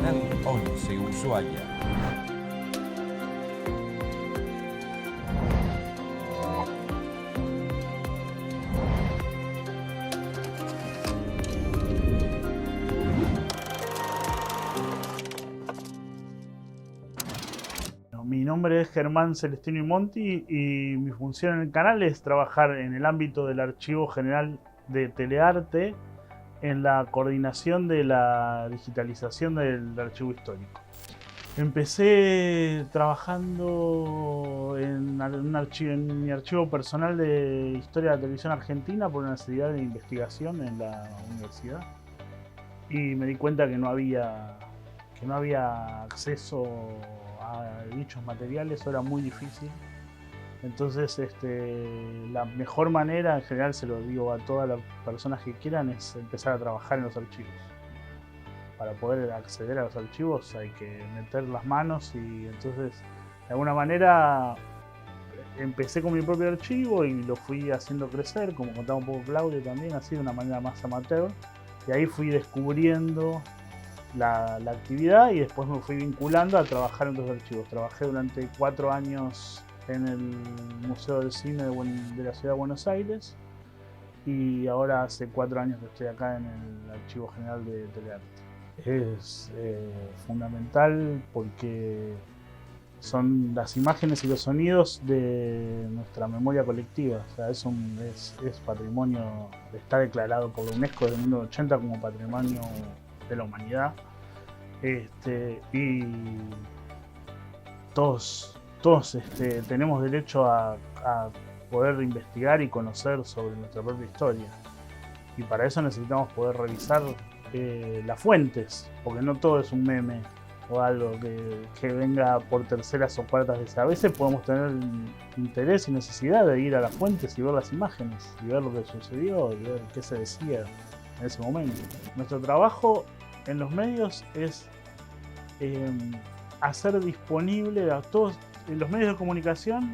Canal 11 Ushuaia. Mi nombre es Germán Celestino y Monti y mi función en el canal es trabajar en el ámbito del Archivo General de Telearte en la coordinación de la digitalización del archivo histórico. Empecé trabajando en mi archivo personal de Historia de la Televisión Argentina por una necesidad de investigación en la universidad y me di cuenta que no había acceso a dichos materiales, era muy difícil. Entonces, la mejor manera, en general se lo digo a todas las personas que quieran, es empezar a trabajar en los archivos. Para poder acceder a los archivos hay que meter las manos y entonces, de alguna manera, empecé con mi propio archivo y lo fui haciendo crecer, como contaba un poco Claudio también, así de una manera más amateur. Y ahí fui descubriendo la actividad y después me fui vinculando a trabajar en los archivos. Trabajé durante 4 años en el Museo del Cine de la Ciudad de Buenos Aires y ahora hace 4 años que estoy acá en el Archivo General de Telearte. Es fundamental porque son las imágenes y los sonidos de nuestra memoria colectiva. O sea, es patrimonio, está declarado por la UNESCO desde 1980 como patrimonio de la humanidad. Y todos tenemos derecho a poder investigar y conocer sobre nuestra propia historia. Y para eso necesitamos poder revisar las fuentes, porque no todo es un meme o algo que venga por terceras o cuartas veces. A veces podemos tener interés y necesidad de ir a las fuentes y ver las imágenes, y ver lo que sucedió, y ver qué se decía en ese momento. Nuestro trabajo en los medios es hacer disponible a todos. Los medios de comunicación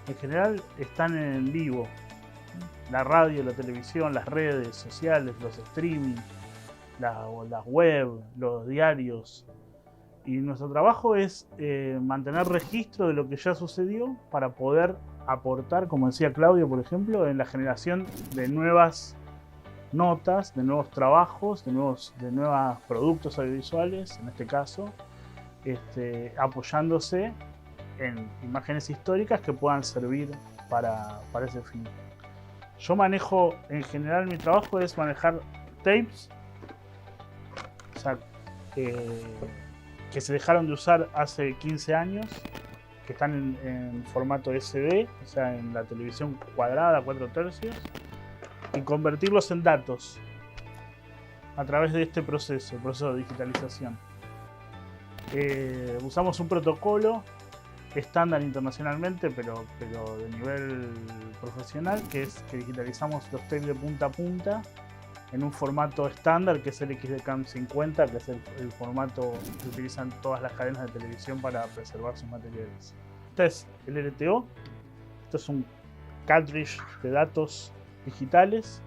en general están en vivo. La radio, la televisión, las redes sociales, los streaming, las web, los diarios. Y nuestro trabajo es mantener registro de lo que ya sucedió para poder aportar, como decía Claudio, por ejemplo, en la generación de nuevas notas, de nuevos trabajos, de nuevos productos audiovisuales, en este caso, apoyándose en imágenes históricas que puedan servir para ese fin. Yo manejo, en general, mi trabajo es manejar tapes, o sea, que se dejaron de usar hace 15 años, que están en formato SD, o sea, en la televisión cuadrada, 4 tercios, y convertirlos en datos a través de este proceso, el proceso de digitalización. Usamos un protocolo estándar internacionalmente, pero de nivel profesional, que es que digitalizamos los tapes de punta a punta en un formato estándar, que es el XDCAM 50, que es el formato que utilizan todas las cadenas de televisión para preservar sus materiales. Este es el LTO, esto es un cartridge de datos digitales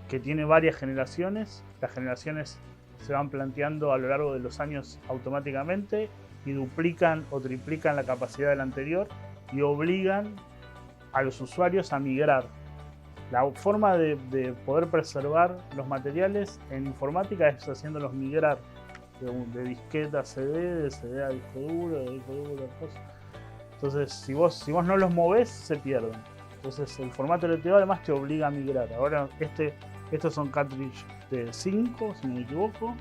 que tiene varias generaciones. Las generaciones se van planteando a lo largo de los años automáticamente y duplican o triplican la capacidad del anterior y obligan a los usuarios a migrar. La forma de poder preservar los materiales en informática es haciéndolos migrar de disquete a CD, de CD a disco duro, de disco duro a cosas. Entonces, si vos no los movés, se pierden. Entonces, el formato LTO además te obliga a migrar. Ahora, estos son cartridge de 5, si no me equivoco,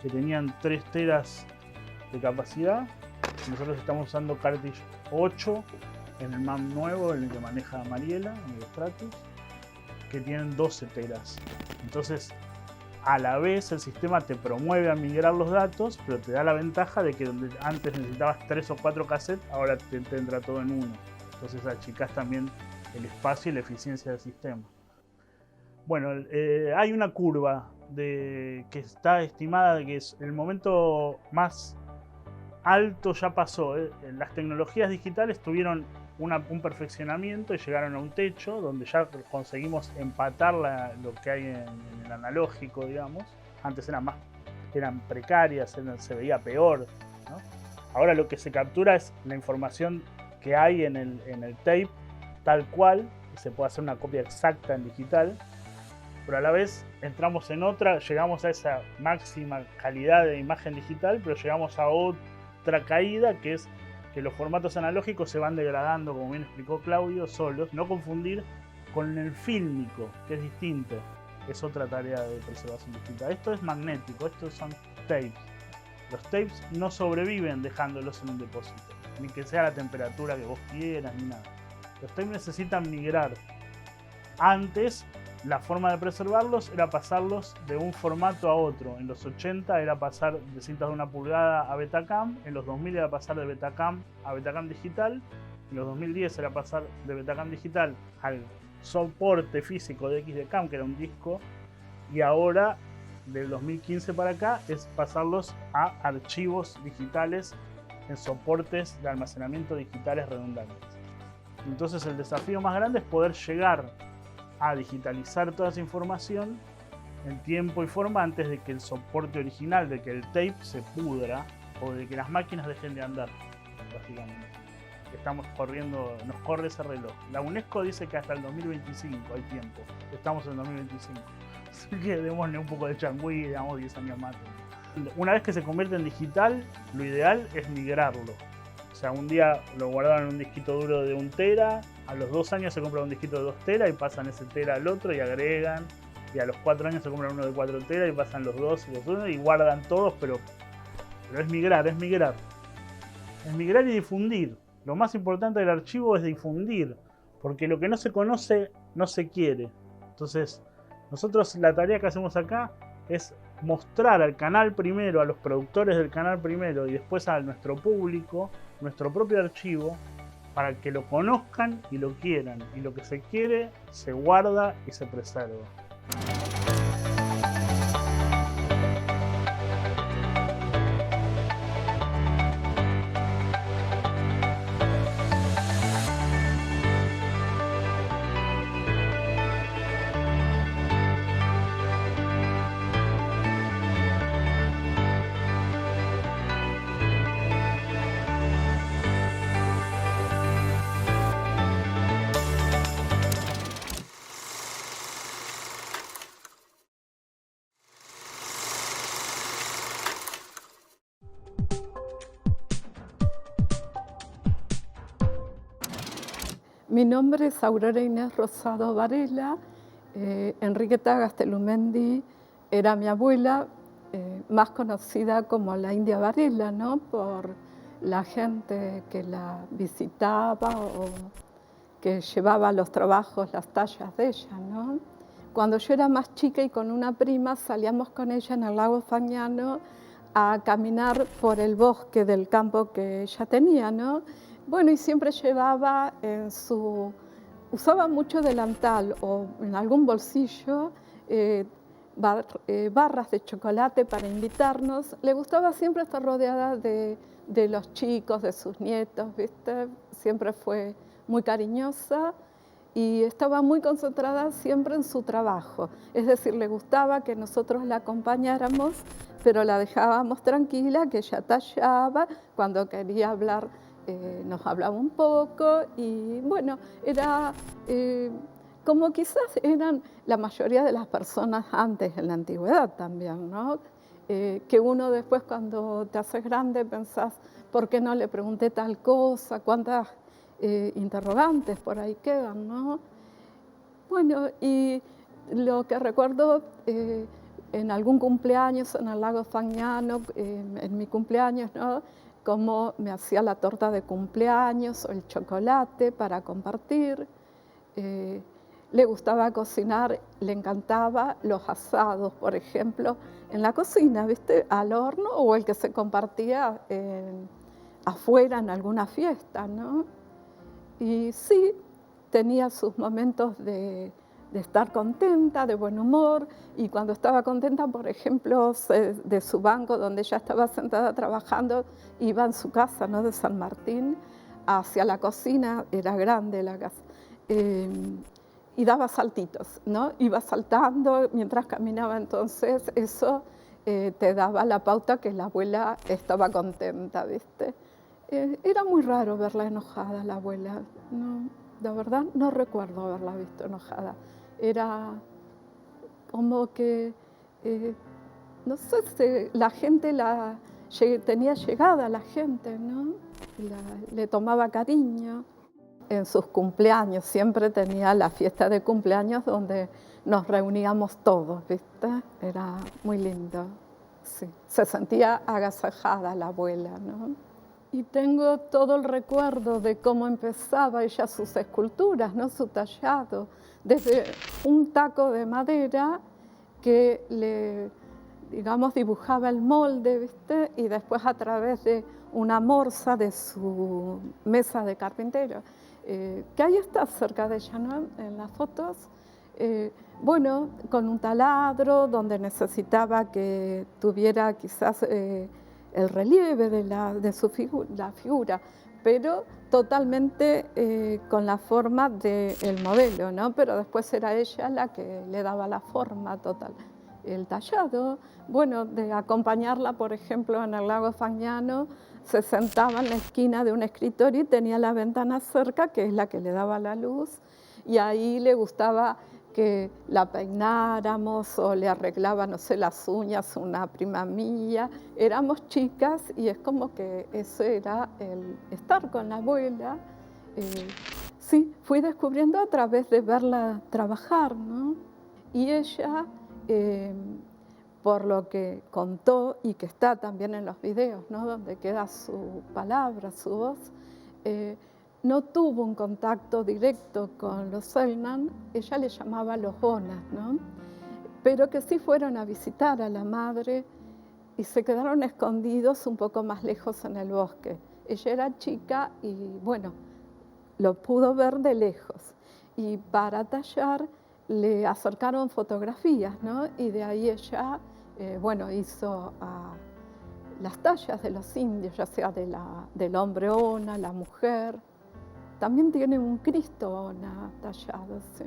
que tenían 3 teras de capacidad. Nosotros estamos usando cartridge 8 en el MAM nuevo, en el que maneja Mariela, en el Stratus, que tienen 12 teras. Entonces, a la vez el sistema te promueve a migrar los datos, pero te da la ventaja de que donde antes necesitabas 3 o 4 cassettes, ahora te entra todo en uno. Entonces achicás también el espacio y la eficiencia del sistema. Bueno, hay una curva que está estimada de que es el momento más alto ya pasó. Las tecnologías digitales tuvieron un perfeccionamiento y llegaron a un techo donde ya conseguimos empatar lo que hay en el analógico, digamos. Antes era más eran precarias, se veía peor, ¿no? Ahora lo que se captura es la información que hay en el tape tal cual, y se puede hacer una copia exacta en digital, pero a la vez entramos en otra, llegamos a esa máxima calidad de imagen digital, pero llegamos a otra caída, que es que los formatos analógicos se van degradando, como bien explicó Claudio, solos. No confundir con el fílmico, que es distinto. Es otra tarea de preservación distinta. Esto es magnético, estos son tapes. Los tapes no sobreviven dejándolos en un depósito, ni que sea la temperatura que vos quieras, ni nada. Los tapes necesitan migrar. Antes, la forma de preservarlos era pasarlos de un formato a otro. En los 80 era pasar de cintas de 1 pulgada a Betacam, en los 2000 era pasar de Betacam a Betacam digital, en los 2010 era pasar de Betacam digital al soporte físico de XD-Cam, que era un disco, y ahora, del 2015 para acá, es pasarlos a archivos digitales en soportes de almacenamiento digitales redundantes. Entonces el desafío más grande es poder llegar a digitalizar toda esa información en tiempo y forma antes de que el soporte original, de que el tape se pudra o de que las máquinas dejen de andar, básicamente. Estamos corriendo, nos corre ese reloj. La UNESCO dice que hasta el 2025 hay tiempo. Estamos en el 2025. Así que démosle un poco de changüí y damos 10 años más. Una vez que se convierte en digital, lo ideal es migrarlo. O sea, un día lo guardaron en un disquito duro de 1 tera, a los 2 años se compra un disquito de 2 tera y pasan ese tera al otro y agregan, y a los 4 años se compran uno de 4 tera y pasan los 2 y los 1 y guardan todos, pero es migrar, es migrar. Es migrar y difundir. Lo más importante del archivo es difundir, porque lo que no se conoce no se quiere. Entonces, nosotros la tarea que hacemos acá es mostrar al canal primero, a los productores del canal primero y después a nuestro público, nuestro propio archivo, para que lo conozcan y lo quieran. Y lo que se quiere se guarda y se preserva. Mi nombre es Aurora Inés Rosado Varela. Enriqueta Gastelumendi era mi abuela, más conocida como la India Varela, ¿no? Por la gente que la visitaba o que llevaba los trabajos, las tallas de ella, ¿no? Cuando yo era más chica y con una prima salíamos con ella en el lago Fagnano a caminar por el bosque del campo que ella tenía, ¿no? Bueno, y siempre llevaba usaba mucho delantal o en algún bolsillo barras de chocolate para invitarnos. Le gustaba siempre estar rodeada de los chicos, de sus nietos, ¿viste? Siempre fue muy cariñosa y estaba muy concentrada siempre en su trabajo. Es decir, le gustaba que nosotros la acompañáramos, pero la dejábamos tranquila, que ella tallaba, cuando quería hablar nos hablaba un poco y bueno, era como quizás eran la mayoría de las personas antes en la antigüedad también, ¿no? Que uno después cuando te haces grande pensás, ¿por qué no le pregunté tal cosa? ¿Cuántas interrogantes por ahí quedan, ¿no? Bueno, y lo que recuerdo en algún cumpleaños en el lago Fagnano, en mi cumpleaños, ¿no? Cómo me hacía la torta de cumpleaños o el chocolate para compartir. Le gustaba cocinar, le encantaba los asados, por ejemplo, en la cocina, ¿viste? Al horno o el que se compartía afuera en alguna fiesta, ¿no? Y sí, tenía sus momentos de estar contenta, de buen humor, y cuando estaba contenta, por ejemplo, de su banco donde ella estaba sentada trabajando, iba en su casa, ¿no? De San Martín, hacia la cocina, era grande la casa, y daba saltitos, ¿no? Iba saltando mientras caminaba, entonces eso te daba la pauta que la abuela estaba contenta, ¿viste? Era muy raro verla enojada, la abuela. No, de verdad no recuerdo haberla visto enojada. Era como que, no sé, la gente tenía llegada a la gente, ¿no? Le tomaba cariño. En sus cumpleaños siempre tenía la fiesta de cumpleaños donde nos reuníamos todos, ¿viste? Era muy lindo, sí. Se sentía agasajada la abuela, ¿no? Y tengo todo el recuerdo de cómo empezaba ella sus esculturas, ¿no? Su tallado, desde un taco de madera que digamos, dibujaba el molde, ¿viste? Y después a través de una morsa de su mesa de carpintero, que ahí está cerca de ella, ¿no? En las fotos. Bueno, con un taladro donde necesitaba que tuviera quizás el relieve de la figura, pero totalmente con la forma del modelo, ¿no? Pero después era ella la que le daba la forma total. El tallado, bueno, de acompañarla, por ejemplo, en el lago Fagnano, se sentaba en la esquina de un escritorio y tenía la ventana cerca, que es la que le daba la luz, y ahí le gustaba que la peináramos o le arreglaba, no sé, las uñas una prima mía. Éramos chicas y es como que eso era el estar con la abuela. Sí, fui descubriendo a través de verla trabajar, ¿no? Y ella, por lo que contó y que está también en los videos, ¿no? Donde queda su palabra, su voz, no tuvo un contacto directo con los Selknam, ella le llamaba los Bonas, ¿no? Pero que sí fueron a visitar a la madre y se quedaron escondidos un poco más lejos en el bosque. Ella era chica y, bueno, lo pudo ver de lejos. Y para tallar le acercaron fotografías, ¿no? Y de ahí ella, bueno, hizo las tallas de los indios, ya sea del hombre Ona, la mujer. También tiene un Cristo Ona tallado, sí.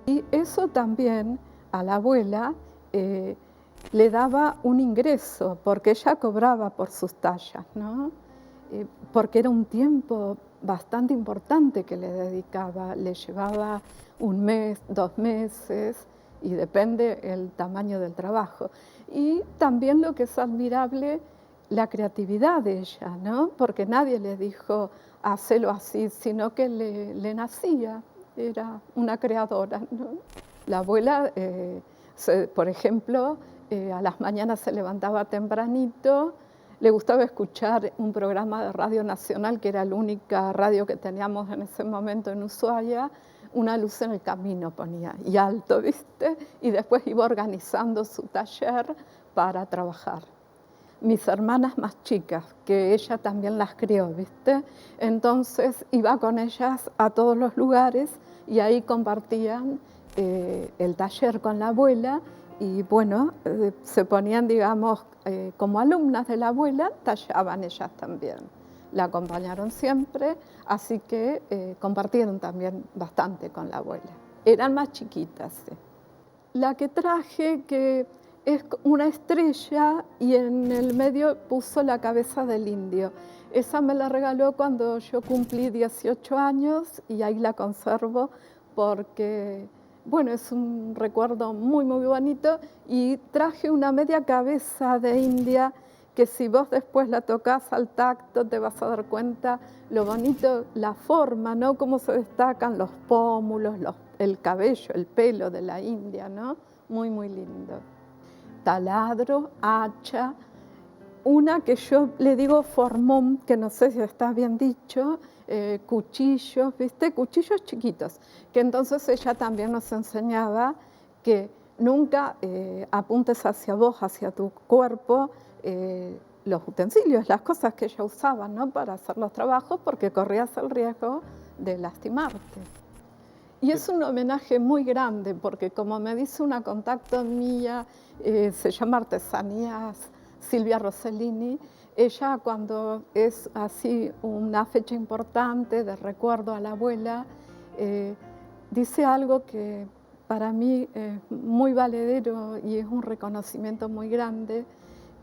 Y eso también a la abuela le daba un ingreso, porque ella cobraba por sus tallas, ¿no? Porque era un tiempo bastante importante que le dedicaba, le llevaba un mes, 2 meses, y depende el tamaño del trabajo. Y también lo que es admirable, la creatividad de ella, ¿no? Porque nadie le dijo, hacelo así, sino que le nacía, era una creadora, ¿no? La abuela, por ejemplo, a las mañanas se levantaba tempranito, le gustaba escuchar un programa de Radio Nacional, que era la única radio que teníamos en ese momento en Ushuaia, Una luz en el camino ponía, y alto, ¿viste? Y después iba organizando su taller para trabajar. Mis hermanas más chicas, que ella también las crió, ¿viste? Entonces iba con ellas a todos los lugares y ahí compartían el taller con la abuela y bueno, se ponían, digamos, como alumnas de la abuela, tallaban ellas también. La acompañaron siempre, así que compartieron también bastante con la abuela. Eran más chiquitas, sí. La que traje, que es una estrella y en el medio puso la cabeza del indio. Esa me la regaló cuando yo cumplí 18 años y ahí la conservo porque, bueno, es un recuerdo muy, muy bonito. Y traje una media cabeza de india que si vos después la tocas al tacto te vas a dar cuenta lo bonito, la forma, ¿no? Cómo se destacan los pómulos, el cabello, el pelo de la india, ¿no? Muy, muy lindo. Taladro, hacha, una que yo le digo formón, que no sé si está bien dicho, cuchillos, ¿viste? Cuchillos chiquitos, que entonces ella también nos enseñaba que nunca apuntes hacia vos, hacia tu cuerpo, los utensilios, las cosas que ella usaba, ¿no? Para hacer los trabajos, porque corrías el riesgo de lastimarte. Y es un homenaje muy grande, porque como me dice una contacto mía, se llama Artesanías Silvia Rossellini, ella cuando es así una fecha importante de recuerdo a la abuela, dice algo que para mí es muy valedero y es un reconocimiento muy grande,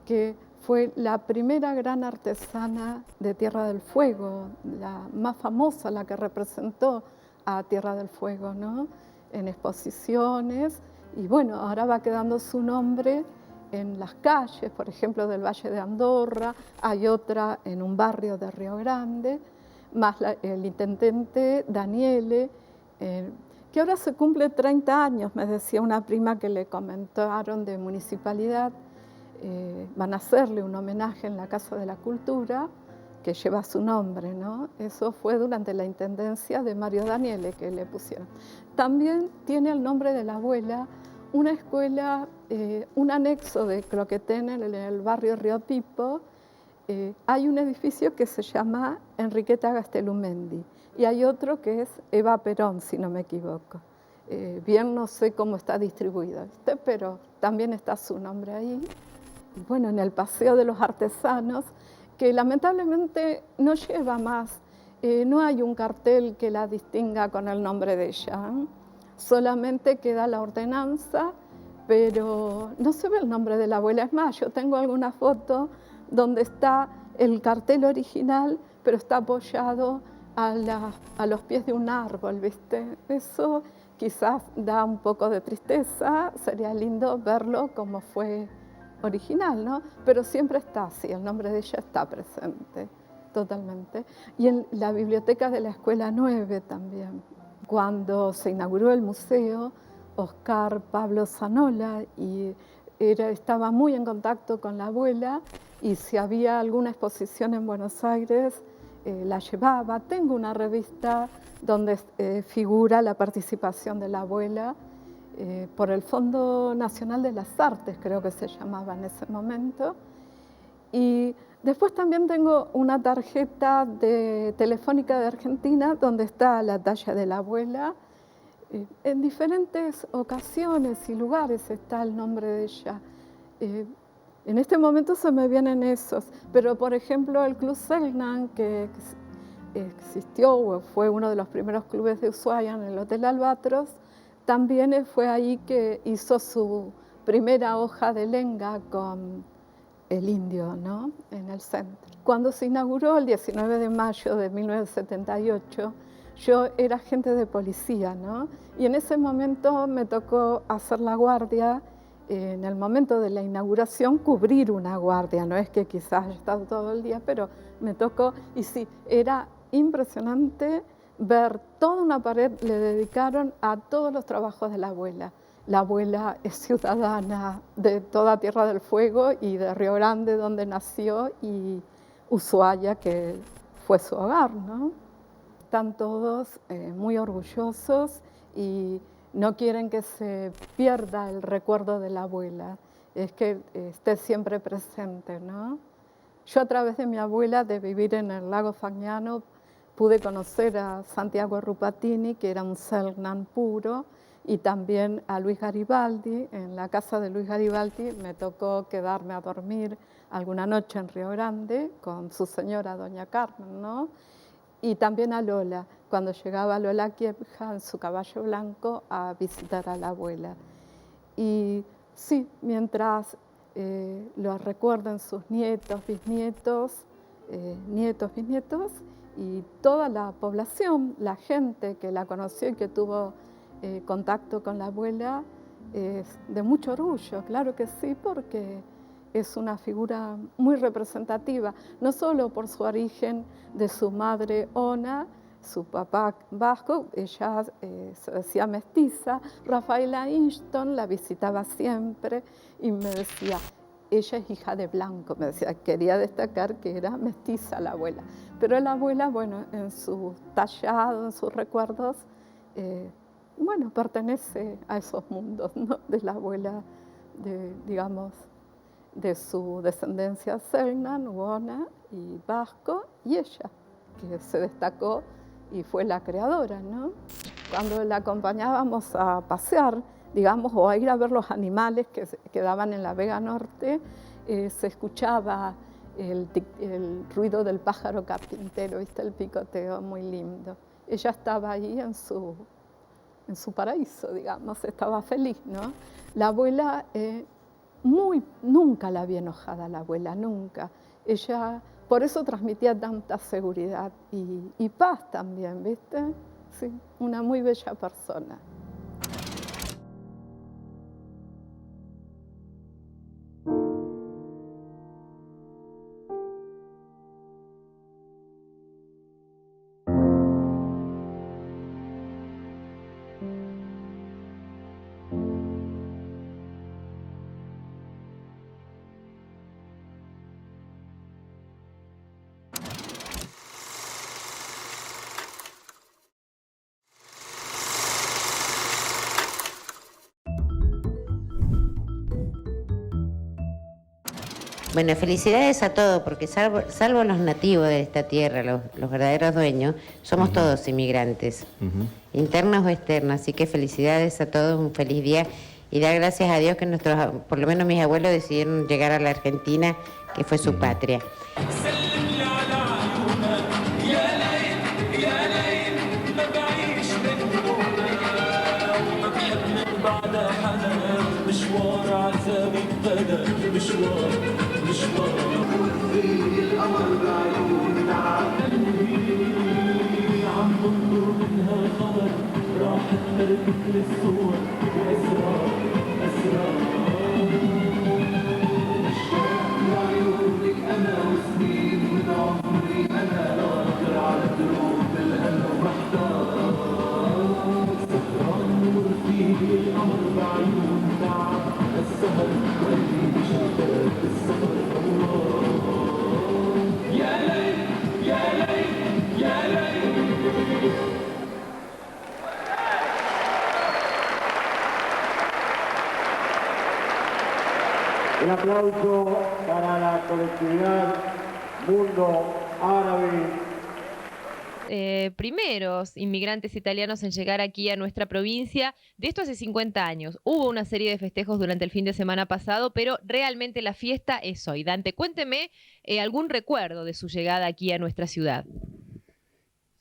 que fue la primera gran artesana de Tierra del Fuego, la más famosa, la que representó a Tierra del Fuego, ¿no? En exposiciones. Y bueno, ahora va quedando su nombre en las calles, por ejemplo, del Valle de Andorra, hay otra en un barrio de Río Grande, más el intendente Daniele, que ahora se cumple 30 años, me decía una prima que le comentaron de municipalidad. Van a hacerle un homenaje en la Casa de la Cultura que lleva su nombre, ¿no? Eso fue durante la intendencia de Mario Daniele que le pusieron. También tiene el nombre de la abuela una escuela, un anexo de Cloquetén en el barrio Río Pipo. Hay un edificio que se llama Enriqueta Gastelumendi y hay otro que es Eva Perón, si no me equivoco. Bien no sé cómo está distribuido, ¿viste? Pero también está su nombre ahí. Y bueno, en el Paseo de los Artesanos, que lamentablemente no lleva más, no hay un cartel que la distinga con el nombre de ella, ¿eh? Solamente queda la ordenanza, pero no se ve el nombre de la abuela. Es más, yo tengo alguna foto donde está el cartel original, pero está apoyado a los pies de un árbol, ¿viste? Eso quizás da un poco de tristeza, sería lindo verlo como fue original, ¿no? Pero siempre está así, el nombre de ella está presente, totalmente. Y en la biblioteca de la Escuela 9 también. Cuando se inauguró el museo, Oscar Pablo Zanola estaba muy en contacto con la abuela y si había alguna exposición en Buenos Aires, la llevaba. Tengo una revista donde figura la participación de la abuela por el Fondo Nacional de las Artes, creo que se llamaba en ese momento. Y después también tengo una tarjeta telefónica de Argentina donde está la talla de la abuela. En diferentes ocasiones y lugares está el nombre de ella. En este momento se me vienen esos, pero por ejemplo el Club Selknam, que existió o fue uno de los primeros clubes de Ushuaia en el Hotel Albatros, también fue ahí que hizo su primera hoja de lenga con el indio, ¿no? En el centro. Cuando se inauguró el 19 de mayo de 1978, yo era agente de policía, ¿no? Y en ese momento me tocó hacer la guardia, en el momento de la inauguración cubrir una guardia, no es que quizás haya estado todo el día, pero me tocó, y sí, era impresionante ver toda una pared, le dedicaron a todos los trabajos de la abuela. La abuela es ciudadana de toda Tierra del Fuego y de Río Grande, donde nació, y Ushuaia, que fue su hogar, ¿no? Están todos muy orgullosos y no quieren que se pierda el recuerdo de la abuela, es que esté siempre presente, ¿no? Yo a través de mi abuela, de vivir en el lago Fagnano, pude conocer a Santiago Rupatini, que era un Selknam puro, y también a Luis Garibaldi. En la casa de Luis Garibaldi me tocó quedarme a dormir alguna noche en Río Grande con su señora, doña Carmen, ¿no? Y también a Lola, cuando llegaba Lola Kiepja en su caballo blanco a visitar a la abuela. Y sí, mientras lo recuerden sus nietos, bisnietos, nietos, bisnietos, y toda la población, la gente que la conoció y que tuvo contacto con la abuela, es de mucho orgullo, claro que sí, porque es una figura muy representativa, no solo por su origen de su madre Ona, su papá vasco, ella se decía mestiza. Rafaela Inston la visitaba siempre y me decía, ella es hija de blanco, me decía, quería destacar que era mestiza la abuela. Pero la abuela, bueno, en su tallado, en sus recuerdos, bueno, pertenece a esos mundos, ¿no? De la abuela, digamos, de su descendencia Selknam, Ona y vasco, y ella, que se destacó y fue la creadora, ¿no? Cuando la acompañábamos a pasear, digamos, o a ir a ver los animales que quedaban en la Vega Norte, se escuchaba el ruido del pájaro carpintero, ¿viste? El picoteo, muy lindo. Ella estaba ahí en su paraíso, digamos, estaba feliz, ¿no? La abuela nunca la vi enojada la abuela, nunca. Ella, por eso transmitía tanta seguridad y paz también, ¿viste? Sí, una muy bella persona. Bueno, felicidades a todos, porque salvo los nativos de esta tierra, los verdaderos dueños, somos todos inmigrantes, internos o externos, así que felicidades a todos, un feliz día y dar gracias a Dios que por lo menos mis abuelos decidieron llegar a la Argentina, que fue su patria. Un aplauso para la colectividad Mundo Árabe. Primeros inmigrantes italianos en llegar aquí a nuestra provincia. De esto hace 50 años. Hubo una serie de festejos durante el fin de semana pasado, pero realmente la fiesta es hoy. Dante, cuénteme algún recuerdo de su llegada aquí a nuestra ciudad.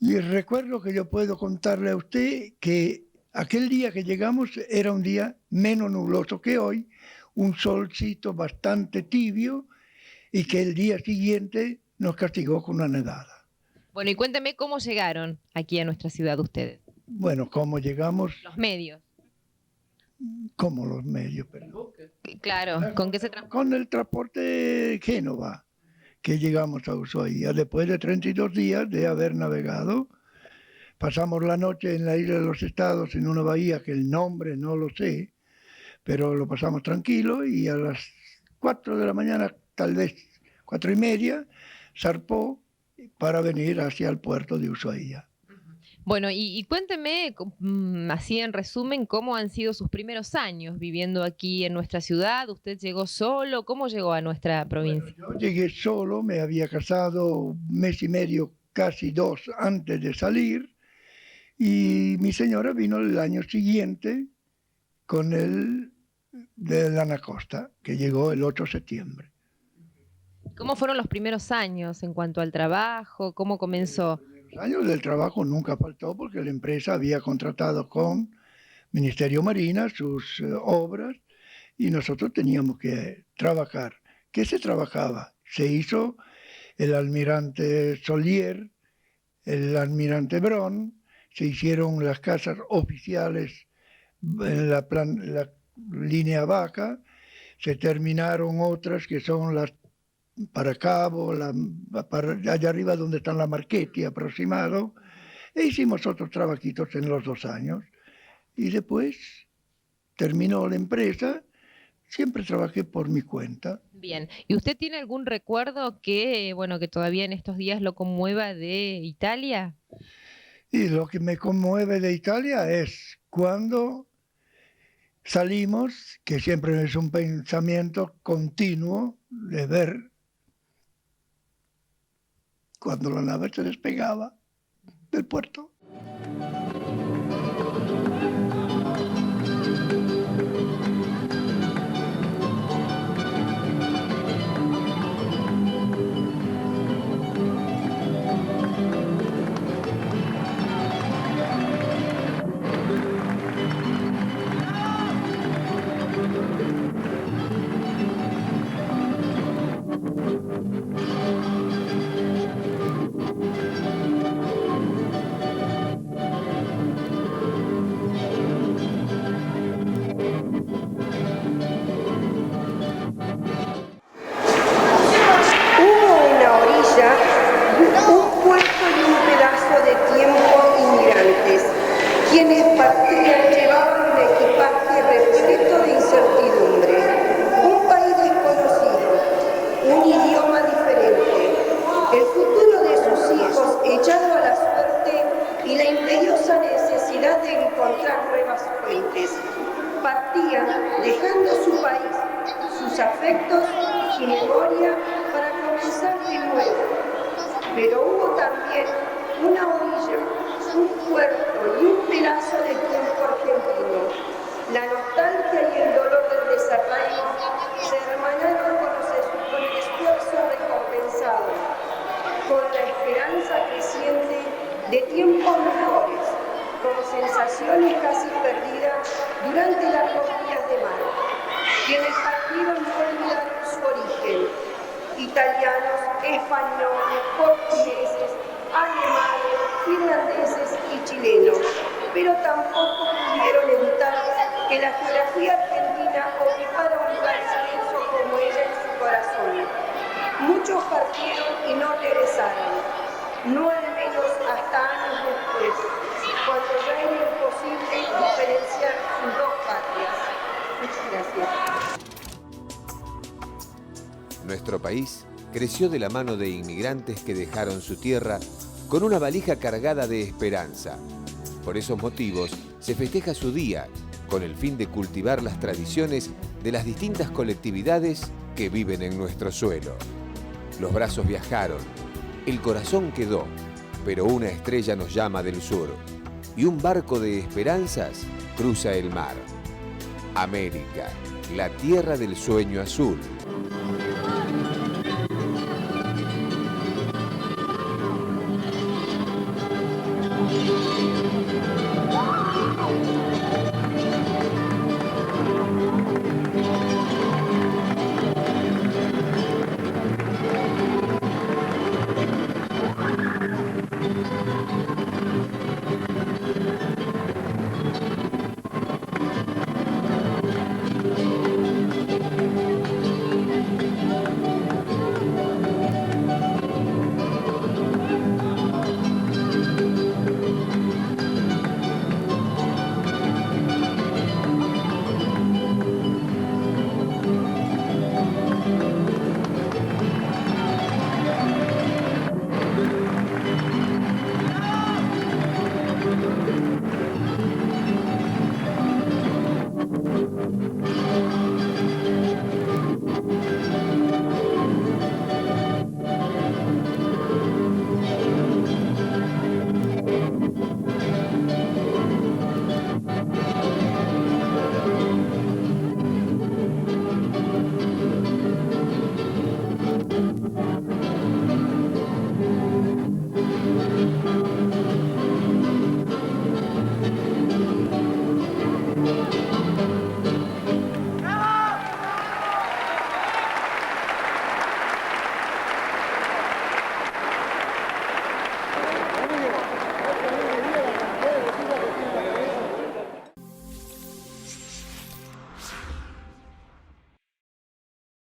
Y el recuerdo que yo puedo contarle a usted que aquel día que llegamos era un día menos nubloso que hoy, un solcito bastante tibio y que el día siguiente nos castigó con una nevada. Bueno, y cuénteme cómo llegaron aquí a nuestra ciudad ustedes. Bueno, ¿cómo llegamos? Los medios. ¿Cómo los medios? Perdón. Claro, ¿con qué se transporta? Con el transporte Génova, que llegamos a Ushuaia. Después de 32 días de haber navegado, pasamos la noche en la Isla de los Estados, en una bahía que el nombre no lo sé, pero lo pasamos tranquilo y a las 4 de la mañana, tal vez 4:30, zarpó para venir hacia el puerto de Ushuaia. Bueno, y cuénteme, así en resumen, cómo han sido sus primeros años viviendo aquí en nuestra ciudad. ¿Usted llegó solo? ¿Cómo llegó a nuestra provincia? Bueno, yo llegué solo, me había casado 1 mes y medio, casi 2 antes de salir, y mi señora vino el año siguiente con el de la Anacosta, que llegó el 8 de septiembre. ¿Cómo fueron los primeros años en cuanto al trabajo? ¿Cómo comenzó? Los años del trabajo nunca faltó porque la empresa había contratado con Ministerio Marina sus obras y nosotros teníamos que trabajar. ¿Qué se trabajaba? Se hizo el almirante Solier, el almirante Bron, se hicieron las casas oficiales en la línea Vaca, se terminaron otras que son las para Cabo, para allá arriba donde están la Marchetti aproximado, e hicimos otros trabajitos en los 2 años. Y después terminó la empresa, siempre trabajé por mi cuenta. Bien, ¿y usted tiene algún recuerdo que, bueno, que todavía en estos días lo conmueva de Italia? Y lo que me conmueve de Italia es cuando salimos, que siempre es un pensamiento continuo de ver cuando la nave se despegaba del puerto. afectos y memoria para comenzar de nuevo. Pero hubo también una orilla, un puerto y un pedazo de tiempo argentino. La nostalgia y el dolor del desarraigo se hermanaron con el esfuerzo recompensado, con la esperanza creciente de tiempos mejores, con sensaciones casi perdidas durante las 2 días de mar. Quienes partieron no olvidaron su origen: italianos, españoles, portugueses, alemanes, finlandeses y chilenos, pero tampoco pudieron evitar que la geografía argentina ocupara un lugar extenso como ella en su corazón. Muchos partieron y no regresaron, no al menos hasta años después, cuando ya era imposible diferenciar sus 2 patrias. Muchas gracias. Nuestro país creció de la mano de inmigrantes que dejaron su tierra con una valija cargada de esperanza. Por esos motivos se festeja su día, con el fin de cultivar las tradiciones de las distintas colectividades que viven en nuestro suelo. Los brazos viajaron, el corazón quedó, pero una estrella nos llama del sur y un barco de esperanzas cruza el mar. América, la tierra del sueño azul.